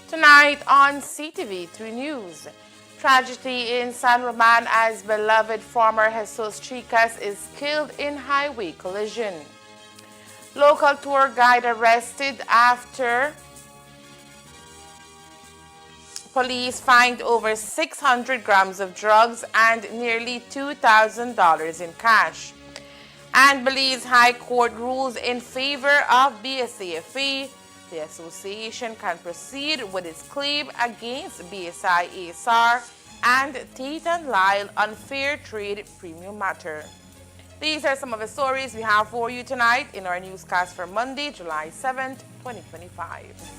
Tonight on Ctv3 News, tragedy in San Roman as beloved former Jesus Chicas is killed in highway collision. Local tour guide arrested after police find over 600 grams of drugs and nearly $2,000 in cash. And Belize High Court rules in favor of BSAFE. The association can proceed with its claim against BSI ASR and Tate and Lyle on fair trade premium matter. These are some of the stories we have for you tonight in our newscast for Monday, July 7th, 2025.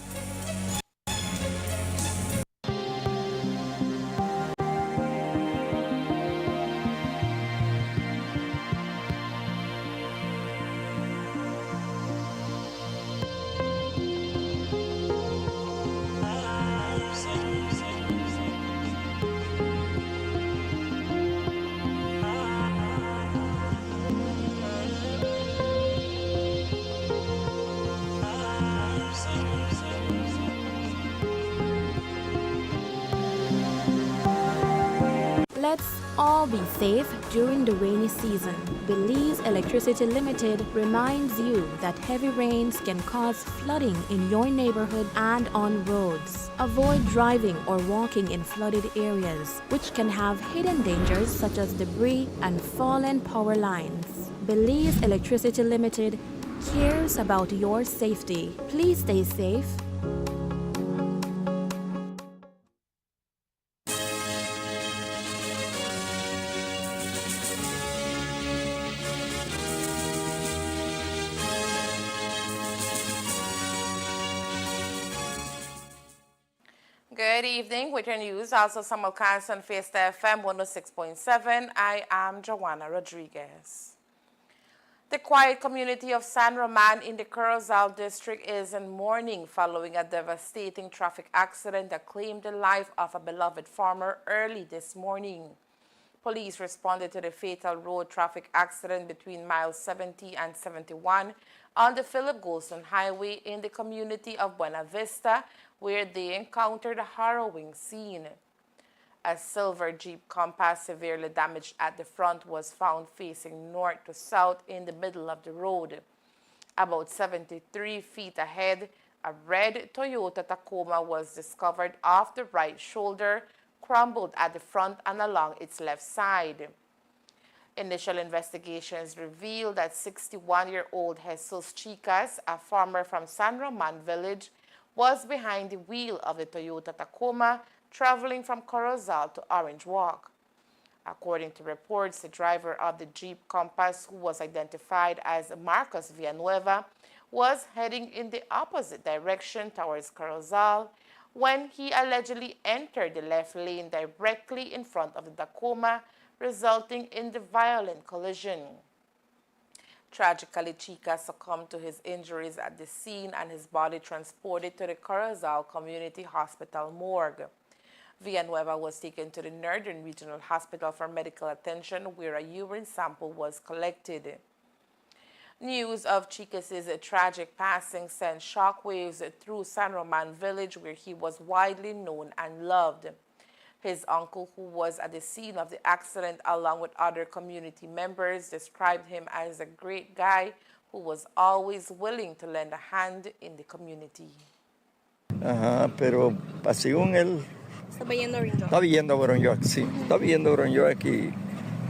Let's all be safe during the rainy season. Belize Electricity Limited reminds you that heavy rains can cause flooding in your neighborhood and on roads. Avoid driving or walking in flooded areas, which can have hidden dangers such as debris and fallen power lines. Belize Electricity Limited cares about your safety. Please stay safe. Good evening with your news. Also simulcast on Fiesta FM 106.7. I am Joanna Rodriguez. The quiet community of San Roman in the Corozal district is in mourning following a devastating traffic accident that claimed the life of a beloved farmer early this morning. Police responded to the fatal road traffic accident between miles 70 and 71 on the Philip Golson Highway in the community of Buena Vista, where they encountered a harrowing scene. A silver Jeep Compass severely damaged at the front was found facing north to south in the middle of the road. About 73 feet ahead, a red Toyota Tacoma was discovered off the right shoulder, crumbled at the front and along its left side. Initial investigations revealed that 61-year-old Jesus Chicas, a farmer from San Roman Village, was behind the wheel of the Toyota Tacoma, traveling from Corozal to Orange Walk. According to reports, the driver of the Jeep Compass, who was identified as Marcos Villanueva, was heading in the opposite direction towards Corozal when he allegedly entered the left lane directly in front of the Tacoma, resulting in the violent collision. Tragically, Chica succumbed to his injuries at the scene and his body transported to the Corozal Community Hospital morgue. Villanueva was taken to the Northern Regional Hospital for medical attention, where a urine sample was collected. News of Chicas' tragic passing sent shockwaves through San Roman Village, where he was widely known and loved. His uncle, who was at the scene of the accident along with other community members, described him as a great guy who was always willing to lend a hand in the community. Ajá, pero según él... Estaba yendo a Orange Walk. Estaba yendo a Orange Walk, sí. Estaba yendo a Orange Walk y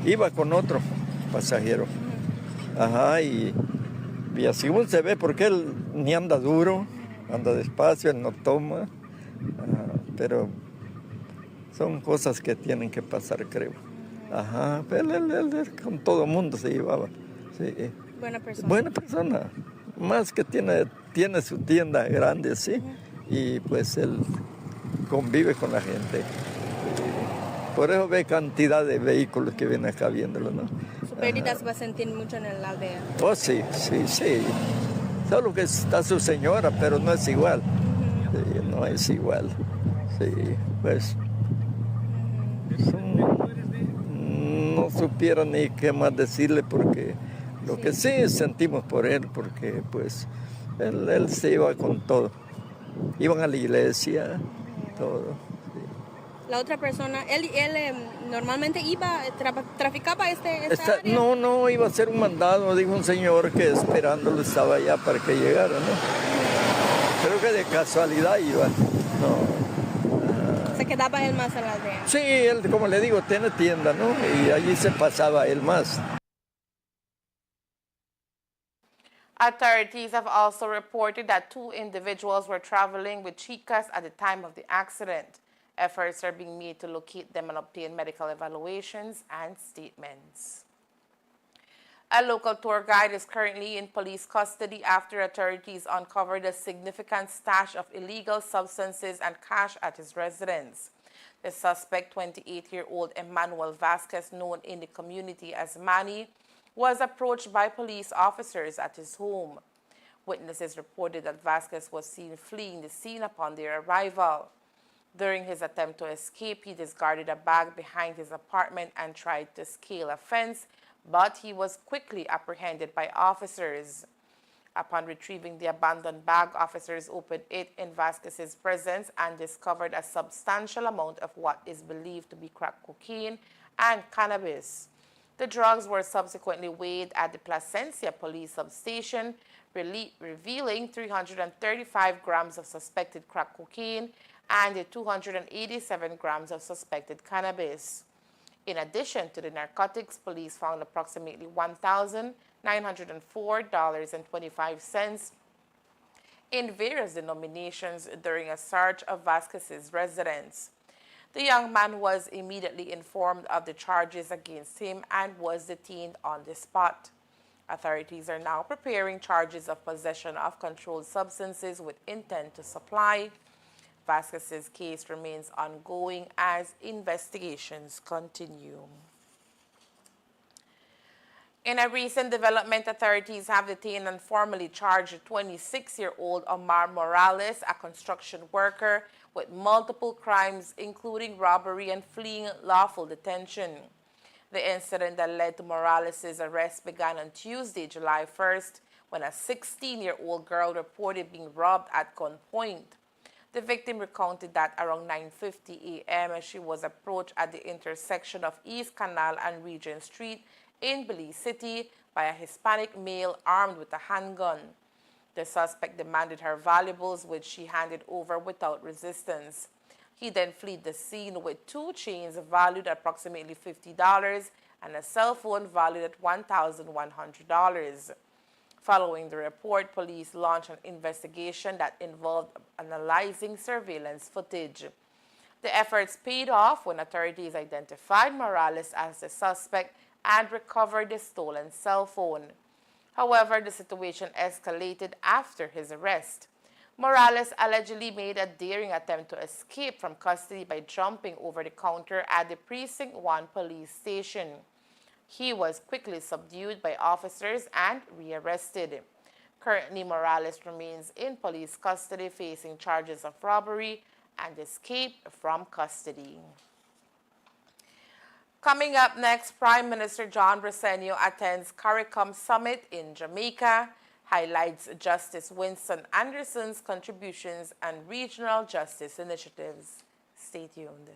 iba con otro pasajero. Ajá, y según se ve, porque él ni anda duro, anda despacio, él no toma. Ajá, pero son cosas que tienen que pasar, creo. Ajá, él con todo el mundo se llevaba. Sí. Buena persona. Buena persona. Más que tiene su tienda grande, sí. Y pues él convive con la gente. Por eso ve cantidad de vehículos que vienen acá viéndolo, ¿no? Su pérdida se va a sentir mucho en la aldea. Oh, sí. Solo que está su señora, pero no es igual. Sí, no es igual. Sí, pues... No supiera ni qué más decirle, porque lo que sí sentimos por él, porque pues él se iba con todo. Iban a la iglesia, todo. Sí. La otra persona, él normalmente traficaba esta área. No, iba a hacer un mandado, dijo un señor que esperándolo estaba allá para que llegara, ¿no? Creo que de casualidad iba, no. Se quedaba él más en la aldea. Sí, él, como le digo, tiene tienda, ¿no? Y allí se pasaba él más. Authorities have also reported that 2 individuals were traveling with Chicas at the time of the accident. Efforts are being made to locate them and obtain medical evaluations and statements. A local tour guide is currently in police custody after authorities uncovered a significant stash of illegal substances and cash at his residence. The suspect, 28-year-old Emmanuel Vasquez, known in the community as Manny, was approached by police officers at his home. Witnesses reported that Vasquez was seen fleeing the scene upon their arrival. During his attempt to escape, he discarded a bag behind his apartment and tried to scale a fence, but he was quickly apprehended by officers. Upon retrieving the abandoned bag, officers opened it in Vasquez's presence and discovered a substantial amount of what is believed to be crack cocaine and cannabis. The drugs were subsequently weighed at the Placencia police substation, revealing 335 grams of suspected crack cocaine and 287 grams of suspected cannabis. In addition to the narcotics, police found approximately $1,904.25 in various denominations during a search of Vasquez's residence. The young man was immediately informed of the charges against him and was detained on the spot. Authorities are now preparing charges of possession of controlled substances with intent to supply. Vasquez's case remains ongoing as investigations continue. In a recent development, authorities have detained and formally charged a 26-year-old Omar Morales, a construction worker, with multiple crimes, including robbery and fleeing lawful detention. The incident that led to Morales' arrest began on Tuesday, July 1st, when a 16-year-old girl reported being robbed at gunpoint. The victim recounted that around 9:50 a.m. as she was approached at the intersection of East Canal and Regent Street in Belize City by a Hispanic male armed with a handgun. The suspect demanded her valuables, which she handed over without resistance. He then fled the scene with 2 chains valued at approximately $50 and a cell phone valued at $1,100. Following the report, police launched an investigation that involved analyzing surveillance footage. The efforts paid off when authorities identified Morales as the suspect and recovered the stolen cell phone. However, the situation escalated after his arrest. Morales allegedly made a daring attempt to escape from custody by jumping over the counter at the Precinct 1 police station. He was quickly subdued by officers and rearrested. Currently, Morales remains in police custody facing charges of robbery and escape from custody. Coming up next, Prime Minister John Briceño attends CARICOM Summit in Jamaica, highlights Justice Winston Anderson's contributions and regional justice initiatives. Stay tuned.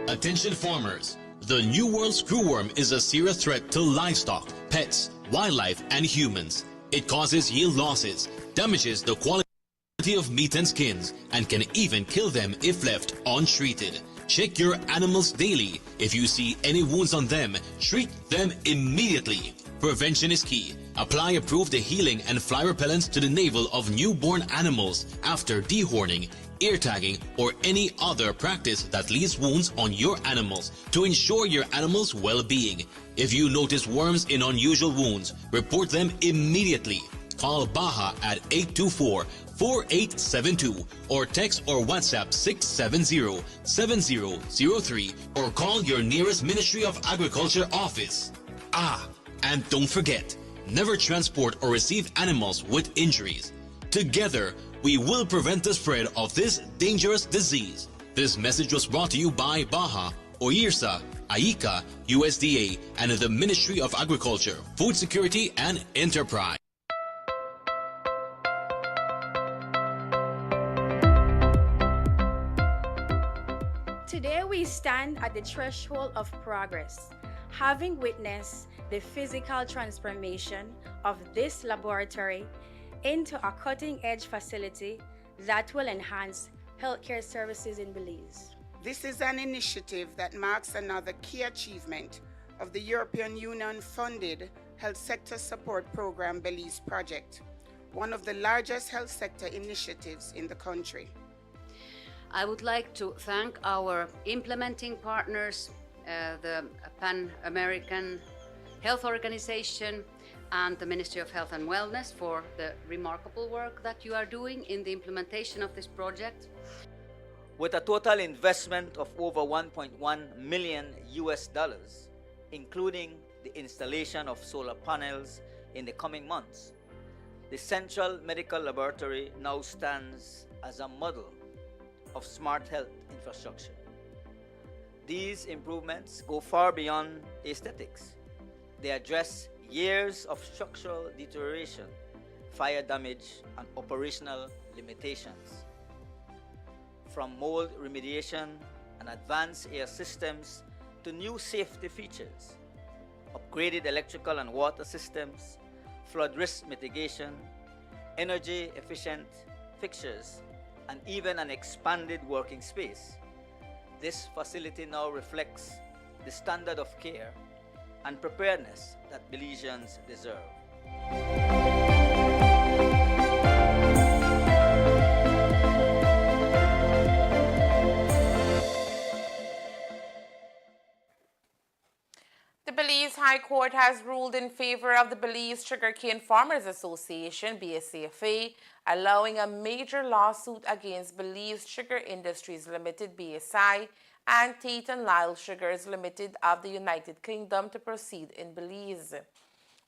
Attention farmers. The New World screwworm is a serious threat to livestock, pets, wildlife, and humans. It causes yield losses, damages the quality of meat and skins, and can even kill them if left untreated. Check your animals daily. If you see any wounds on them, treat them immediately. Prevention is key. Apply approved healing and fly repellents to the navel of newborn animals after dehorning, ear tagging, or any other practice that leaves wounds on your animals to ensure your animals' well-being. If you notice worms in unusual wounds, report them immediately. Call Baja at 824-4872 or text or WhatsApp 670-7003 or call your nearest Ministry of Agriculture office. And don't forget, never transport or receive animals with injuries. Together, we will prevent the spread of this dangerous disease. This message was brought to you by Baja, OIRSA, AICA, USDA, and the Ministry of Agriculture, Food Security, and Enterprise. Today we stand at the threshold of progress, having witnessed the physical transformation of this laboratory into a cutting-edge facility that will enhance healthcare services in Belize. This is an initiative that marks another key achievement of the European Union-funded Health Sector Support Program Belize project, one of the largest health sector initiatives in the country. I would like to thank our implementing partners, the Pan-American Health Organization and the Ministry of Health and Wellness for the remarkable work that you are doing in the implementation of this project. With a total investment of over $1.1 million, including the installation of solar panels in the coming months, the Central Medical Laboratory now stands as a model of smart health infrastructure. These improvements go far beyond aesthetics. They address years of structural deterioration, fire damage, and operational limitations. From mold remediation and advanced air systems to new safety features, upgraded electrical and water systems, flood risk mitigation, energy efficient fixtures, and even an expanded working space. This facility now reflects the standard of care and preparedness that Belizeans deserve. The Belize Belize High Court has ruled in favor of the Belize Sugarcane Farmers Association, BSCFA, allowing a major lawsuit against Belize Sugar Industries Limited, BSI, and Tate and Lyle Sugars Limited of the United Kingdom to proceed in Belize.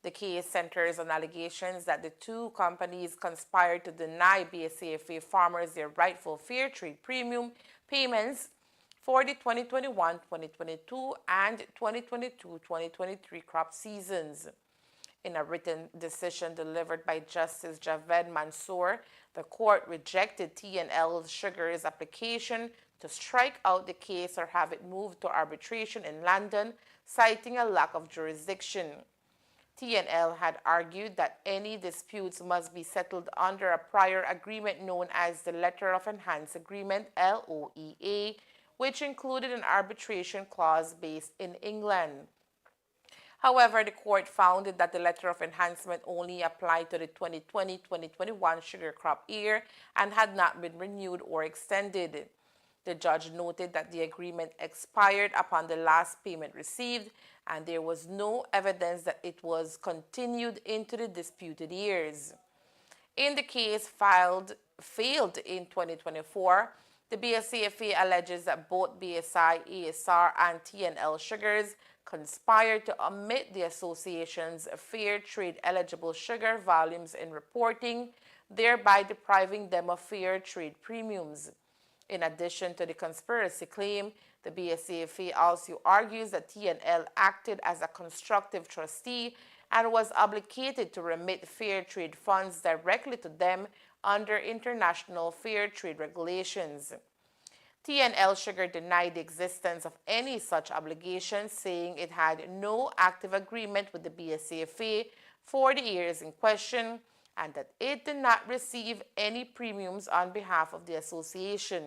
The case centers on allegations that the two companies conspired to deny BSCFA farmers their rightful fair trade premium payments for the 2021-2022 and 2022-2023 crop seasons. In a written decision delivered by Justice Javed Mansour, the court rejected T&L Sugar's application to strike out the case or have it moved to arbitration in London, citing a lack of jurisdiction. T&L had argued that any disputes must be settled under a prior agreement known as the Letter of Enhanced Agreement, LOEA, which included an arbitration clause based in England. However, the court found that the letter of enhancement only applied to the 2020-2021 sugar crop year and had not been renewed or extended. The judge noted that the agreement expired upon the last payment received, and there was no evidence that it was continued into the disputed years. In the case failed in 2024, the BSCFA alleges that both BSI, ESR, and T&L Sugars conspired to omit the association's fair trade eligible sugar volumes in reporting, thereby depriving them of fair trade premiums. In addition to the conspiracy claim, the BSCFA also argues that T&L acted as a constructive trustee and was obligated to remit fair trade funds directly to them under international fair trade regulations. T&L Sugar denied the existence of any such obligation, saying it had no active agreement with the BSCFA for the years in question and that it did not receive any premiums on behalf of the association.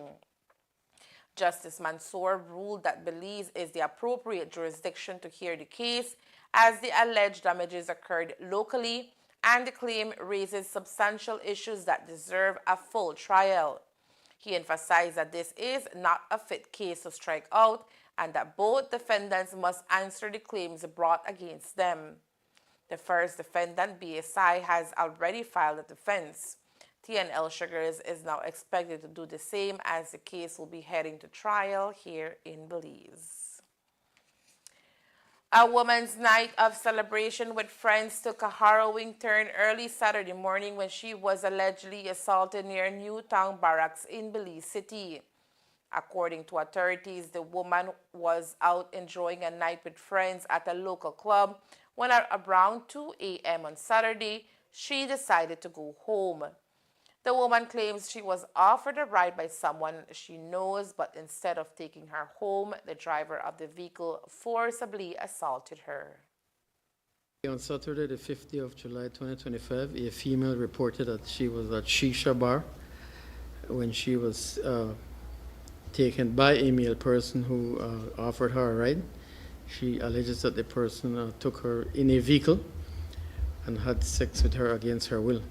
Justice Mansour ruled that Belize is the appropriate jurisdiction to hear the case as the alleged damages occurred locally and the claim raises substantial issues that deserve a full trial. He emphasized that this is not a fit case to strike out and that both defendants must answer the claims brought against them. The first defendant, BSI, has already filed a defense. T&L Sugars is now expected to do the same as the case will be heading to trial here in Belize. A woman's night of celebration with friends took a harrowing turn early Saturday morning when she was allegedly assaulted near Newtown Barracks in Belize City. According to authorities, the woman was out enjoying a night with friends at a local club when at around 2 a.m. on Saturday, she decided to go home. The woman claims she was offered a ride by someone she knows, but instead of taking her home, the driver of the vehicle forcibly assaulted her. On Saturday, the 5th day of July 2025, a female reported that she was at Shisha Bar when she was taken by a male person who offered her a ride. She alleges that the person took her in a vehicle and had sex with her against her will.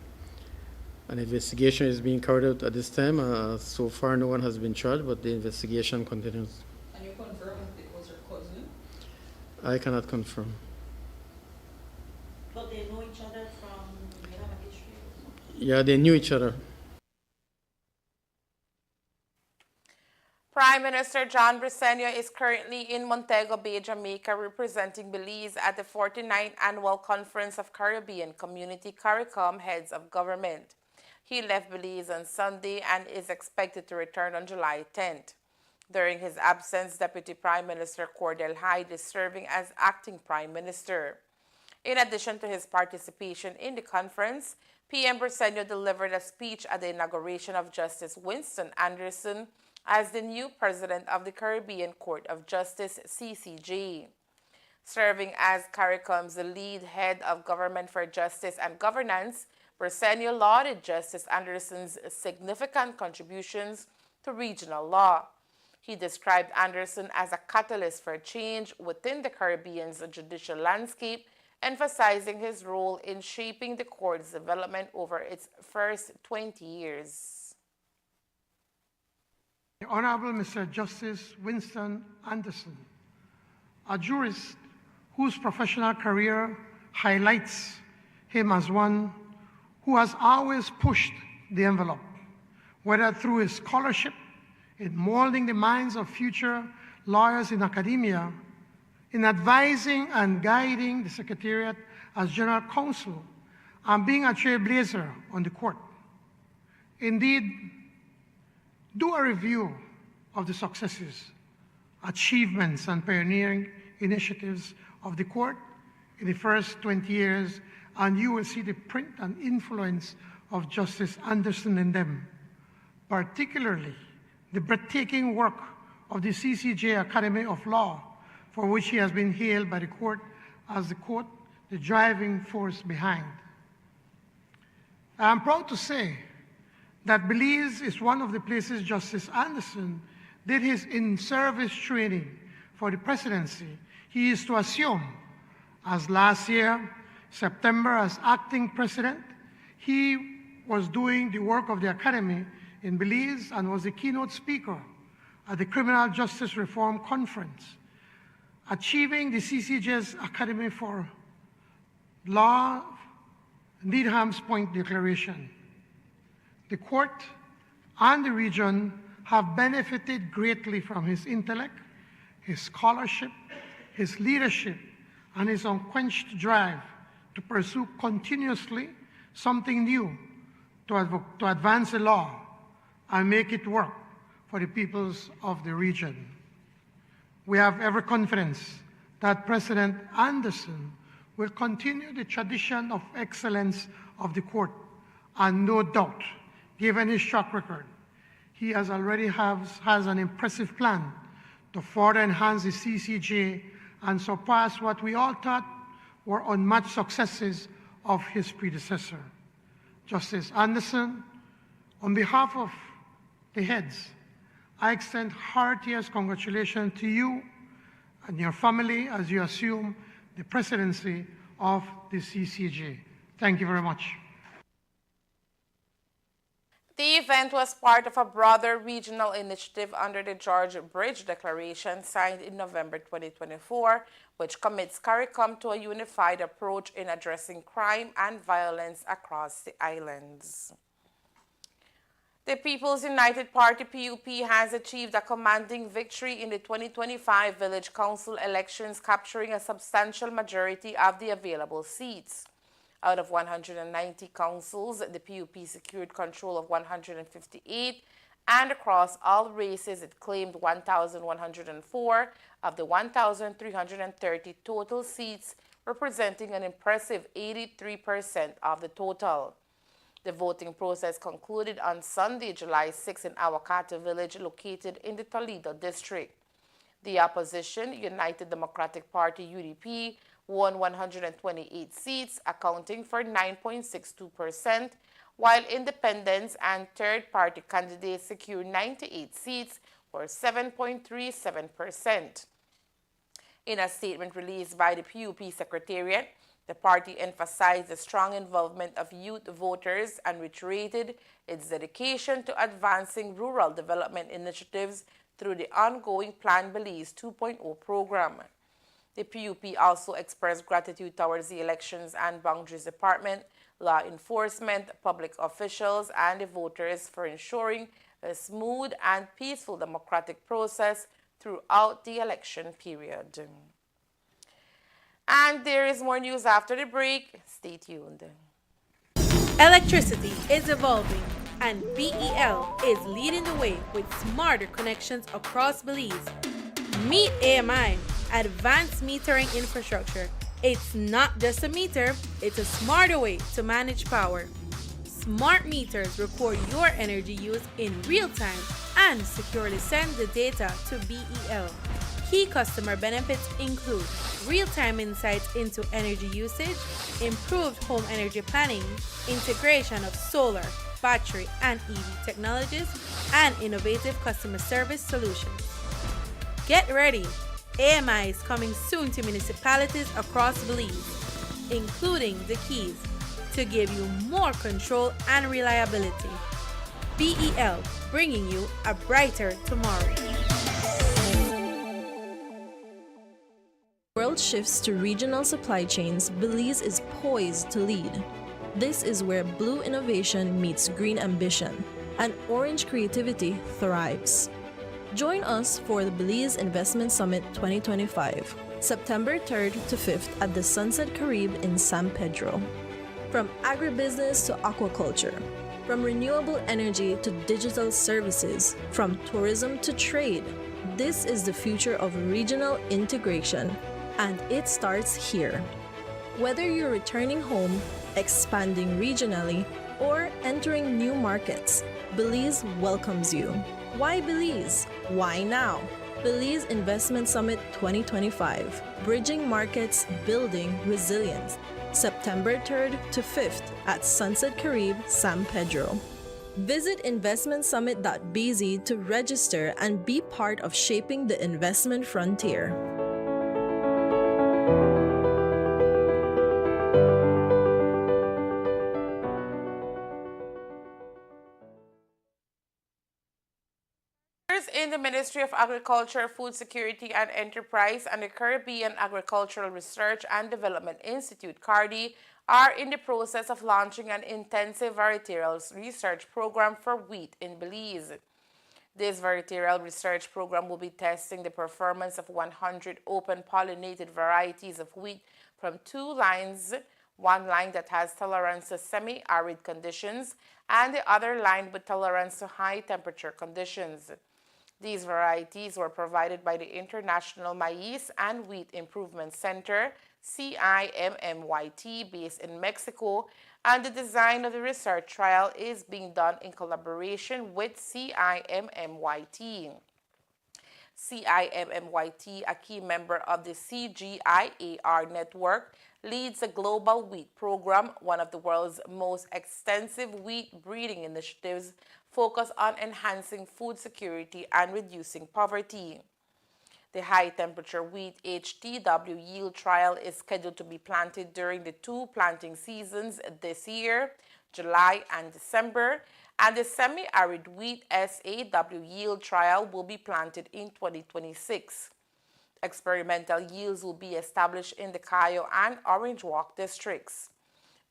An investigation is being carried out at this time. So far, no one has been charged, but the investigation continues. Can you confirm if it was her cousin? I cannot confirm. But they know each other from, do you have a history or something? Yeah, they knew each other. Prime Minister John Briceño is currently in Montego Bay, Jamaica, representing Belize at the 49th Annual Conference of Caribbean Community CARICOM Heads of Government. He left Belize on Sunday and is expected to return on July 10th. During his absence, Deputy Prime Minister Cordell Hyde is serving as acting Prime Minister. In addition to his participation in the conference, PM Briceño delivered a speech at the inauguration of Justice Winston Anderson as the new president of the Caribbean Court of Justice, CCJ. Serving as CARICOM's lead head of government for justice and governance, Briceño lauded Justice Anderson's significant contributions to regional law. He described Anderson as a catalyst for change within the Caribbean's judicial landscape, emphasizing his role in shaping the court's development over its first 20 years. The Honorable Mr. Justice Winston Anderson, a jurist whose professional career highlights him as one who has always pushed the envelope, whether through his scholarship in molding the minds of future lawyers in academia, in advising and guiding the Secretariat as General Counsel, and being a trailblazer on the court. Indeed, do a review of the successes, achievements, and pioneering initiatives of the court in the first 20 years, and you will see the print and influence of Justice Anderson in them, particularly the breathtaking work of the CCJ Academy of Law, for which he has been hailed by the court as the, quote, the driving force behind. I am proud to say that Belize is one of the places Justice Anderson did his in-service training for the presidency he is to assume, as last year, September, as acting president, he was doing the work of the Academy in Belize and was the keynote speaker at the Criminal Justice Reform Conference, achieving the CCJ's Academy for Law Needham's Point Declaration. The court and the region have benefited greatly from his intellect, his scholarship, his leadership, and his unquenched drive to pursue continuously something new to advance the law and make it work for the peoples of the region. We have every confidence that President Anderson will continue the tradition of excellence of the court, and no doubt, given his track record, he already has an impressive plan to further enhance the CCJ and surpass what we all thought were unmatched successes of his predecessor. Justice Anderson, on behalf of the heads, I extend heartiest congratulations to you and your family as you assume the presidency of the CCJ. Thank you very much. The event was part of a broader regional initiative under the George Bridge Declaration signed in November 2024, which commits CARICOM to a unified approach in addressing crime and violence across the islands. The People's United Party PUP has achieved a commanding victory in the 2025 Village Council elections, capturing a substantial majority of the available seats. Out of 190 councils, the PUP secured control of 158, and across all races it claimed 1,104 of the 1,330 total seats, representing an impressive 83% of the total. The voting process concluded on Sunday, July 6 in Awakata Village, located in the Toledo district. The opposition, United Democratic Party UDP, won 128 seats, accounting for 9.62%, while independents and third-party candidates secured 98 seats, or 7.37%. In a statement released by the PUP Secretariat, the party emphasized the strong involvement of youth voters and reiterated its dedication to advancing rural development initiatives through the ongoing Plan Belize 2.0 program. The PUP also expressed gratitude towards the Elections and Boundaries Department, law enforcement, public officials, and the voters for ensuring a smooth and peaceful democratic process throughout the election period. And there is more news after the break. Stay tuned. Electricity is evolving, and BEL is leading the way with smarter connections across Belize. Meet AMI, Advanced Metering Infrastructure. It's not just a meter, it's a smarter way to manage power. Smart meters record your energy use in real time and securely send the data to BEL. Key customer benefits include real-time insights into energy usage, improved home energy planning, integration of solar, battery, and EV technologies, and innovative customer service solutions. Get ready! AMI is coming soon to municipalities across Belize, including the Keys, to give you more control and reliability. BEL, bringing you a brighter tomorrow. world shifts to regional supply chains, Belize is poised to lead. This is where blue innovation meets green ambition, and orange creativity thrives. Join us for the Belize Investment Summit 2025, September 3rd to 5th at the Sunset Caribe in San Pedro. From agribusiness to aquaculture, from renewable energy to digital services, from tourism to trade, this is the future of regional integration, and it starts here. Whether you're returning home, expanding regionally, or entering new markets, Belize welcomes you. Why Belize? Why now? Belize Investment Summit 2025, Bridging Markets, Building Resilience, September 3rd to 5th at Sunset Caribe, San Pedro. Visit investmentsummit.bz to register and be part of shaping the investment frontier. In the Ministry of Agriculture, Food Security and Enterprise and the Caribbean Agricultural Research and Development Institute, CARDI, are in the process of launching an intensive varietal research program for wheat in Belize. This varietal research program will be testing the performance of 100 open pollinated varieties of wheat from 2 lines, one line that has tolerance to semi-arid conditions and the other line with tolerance to high temperature conditions. These varieties were provided by the International Maize and Wheat Improvement Center, CIMMYT, based in Mexico, and the design of the research trial is being done in collaboration with CIMMYT. CIMMYT, a key member of the CGIAR network, leads a global wheat program, one of the world's most extensive wheat breeding initiatives focused on enhancing food security and reducing poverty. The high-temperature wheat HTW yield trial is scheduled to be planted during the 2 planting seasons this year, July and December, and the semi-arid wheat SAW yield trial will be planted in 2026. Experimental yields will be established in the Cayo and Orange Walk districts.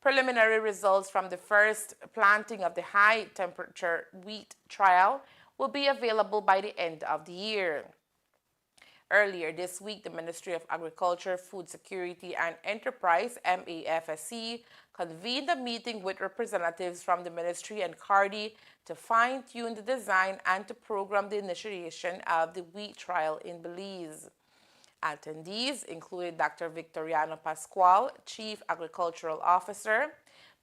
Preliminary results from the first planting of the high-temperature wheat trial will be available by the end of the year. Earlier this week, the Ministry of Agriculture, Food Security and Enterprise, MAFSC, convened a meeting with representatives from the ministry and CARDI to fine-tune the design and to program the initiation of the wheat trial in Belize. Attendees included Dr. Victoriano Pascual, Chief Agricultural Officer,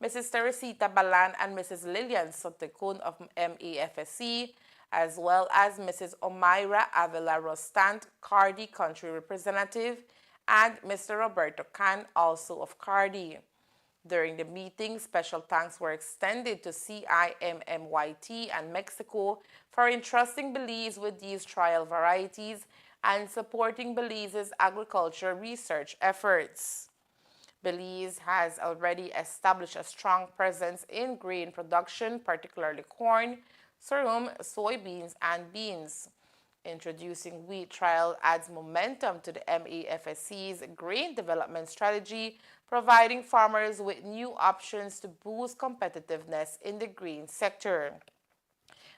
Mrs. Teresita Balan and Mrs. Lillian Sotecun of MAFSC, as well as Mrs. Omaira Avila Rostant, CARDI Country Representative, and Mr. Roberto Can, also of CARDI. During the meeting, special thanks were extended to CIMMYT and Mexico for entrusting Belize with these trial varieties and supporting Belize's agriculture research efforts. Belize has already established a strong presence in grain production, particularly corn, sorghum, soybeans, and beans. Introducing wheat trial adds momentum to the MAFSC's grain development strategy, providing farmers with new options to boost competitiveness in the grain sector.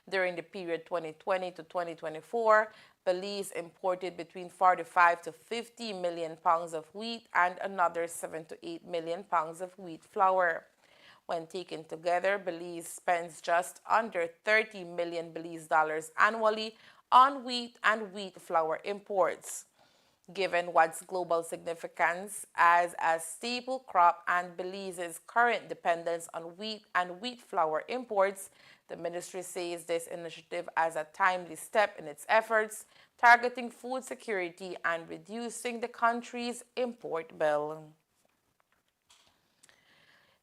During the period 2020 to 2024, Belize imported between 45 to 50 million pounds of wheat and another 7 to 8 million pounds of wheat flour. When taken together, Belize spends just under 30 million Belize dollars annually on wheat and wheat flour imports. Given what's global significance as a staple crop and Belize's current dependence on wheat and wheat flour imports, the ministry says this initiative as a timely step in its efforts targeting food security and reducing the country's import bill.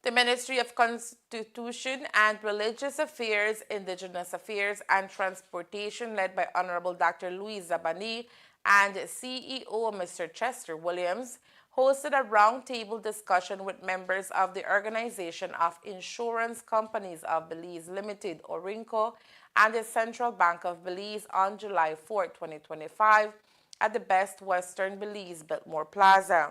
The Ministry of Constitution and Religious Affairs, Indigenous Affairs and Transportation, led by Honorable Dr. Louis Zabani and CEO Mr. Chester Williams, hosted a roundtable discussion with members of the Organization of Insurance Companies of Belize Limited, ORINCO, and the Central Bank of Belize on July 4, 2025, at the Best Western Belize Biltmore Plaza.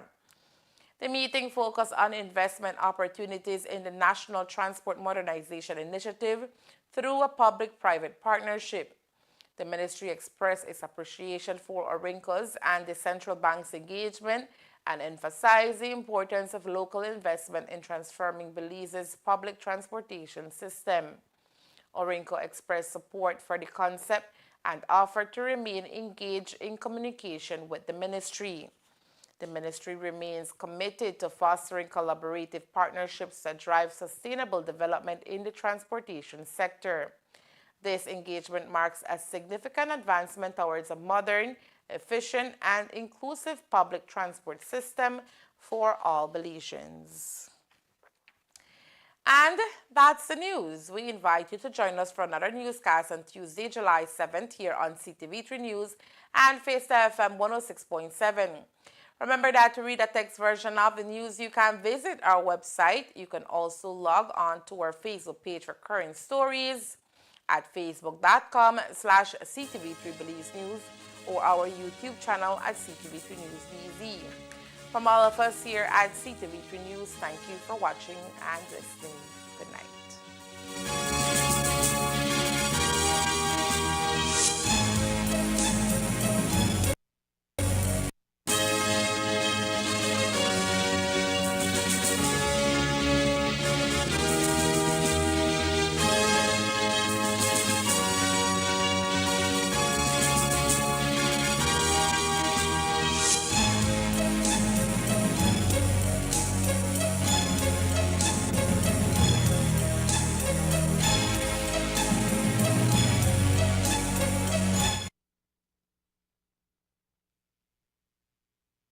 The meeting focused on investment opportunities in the National Transport Modernization Initiative through a public-private partnership. The ministry expressed its appreciation for Orinco's and the central bank's engagement and emphasized the importance of local investment in transforming Belize's public transportation system. Orinco expressed support for the concept and offered to remain engaged in communication with the ministry. The ministry remains committed to fostering collaborative partnerships that drive sustainable development in the transportation sector. This engagement marks a significant advancement towards a modern, efficient, and inclusive public transport system for all Belizeans. And that's the news. We invite you to join us for another newscast on Tuesday, July 7th here on Ctv3 News and Fiesta FM 106.7. Remember that to read a text version of the news, you can visit our website. You can also log on to our Facebook page for current stories at facebook.com/CTV3 Belize News or our YouTube channel at CTV3 News BZ. From all of us here at Ctv3 News, thank you for watching and listening. Good night.